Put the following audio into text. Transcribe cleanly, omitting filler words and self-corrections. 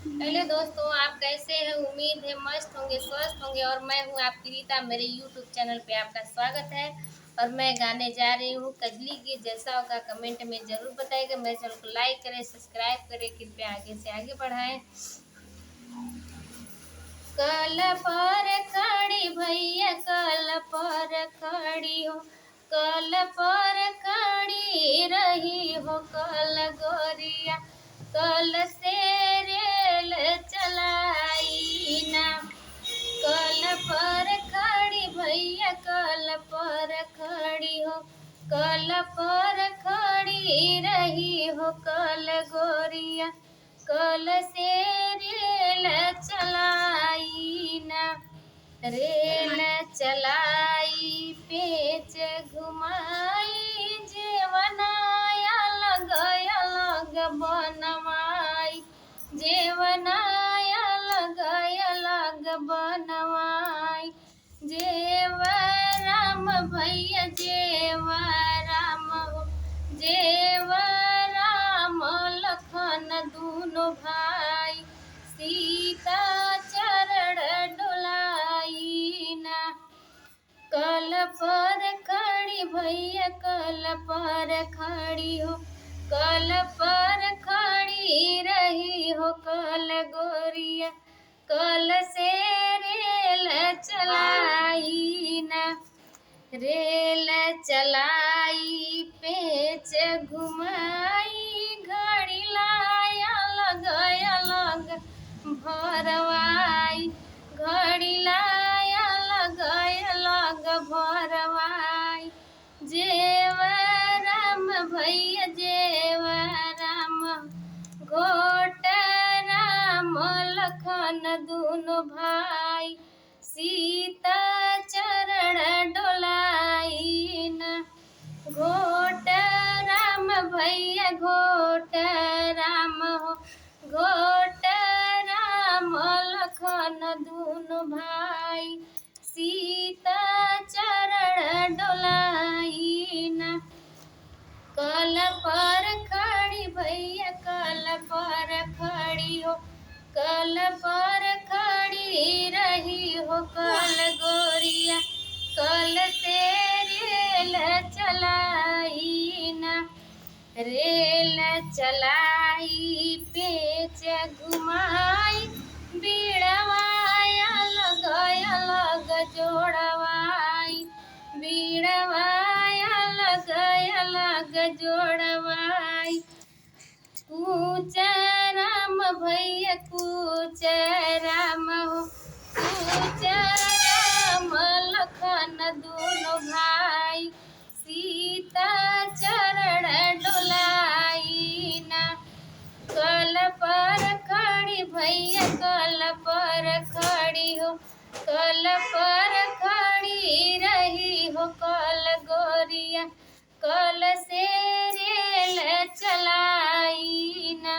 पहले दोस्तों, आप कैसे हैं? उम्मीद है मस्त होंगे, स्वस्थ होंगे। और मैं हूं आपकी रीता। मेरे यूट्यूब चैनल पे आपका स्वागत है। और मैं गाने जा रही हूँ कजली की। जैसा होगा कमेंट में जरूर बताइएगा। मेरे चैनल को लाइक करें, सब्सक्राइब करें, कृपया आगे से आगे बढ़ाएं। कल पर खड़ी भैया, कल पर खड़ी हो, कल पर खड़ी रही हो, कल गोरिया कल से रेल चलाई ना। कल पर खड़ी भैया, कल पर खड़ी हो, कल पर खड़ी रही हो, कल गोरिया कल से रेल चलाई ना। रेल चलाई पेच घुमाई, जेवनाया लगया लग बनवाई, जेवनाया लगया लग बनवाई। जेव राम भैया जेव राम हो, जेव राम लखन दूनो भाई, सीता चरण डोलाई ना। कल पर खड़ी भैया, कल पर खड़ी हो, कल पर खड़ी रही हो, कल गोरिया कल से रेल चलाई ना। रेल चलाई पेच घुमाई, घड़ी लाया लगया लग भरवाई, घड़ी लाया लगया लग भरवाई। जेव राम भैया जेव राम, घोट राम लखन दूनो भाई, सीता चरण डोलाई ना। घोट राम भैया घोट राम हो, घोट राम लखन दूनो भाई, सीता चरण डोलाई ना। कल पर खड़ी भैया, कल पर खड़ी हो, कल पर खड़ी रही हो, कल गोरिया कल से रेल चलाई ना। रेल चलाई पेच घुमाई, बीड़वाया लगया लग जोड़वाई, बीड़वाया लगया लग जोड़वाई। कूच राम भैया कूच राम हो, कूच राम लखन दूनो भाई, सीता चरण डोलाई ना। कल पर खड़ी भैया, कल पर खड़ी हो, कल पर खड़ी रही हो, कल गोरिया कल से रेल चलाई ना।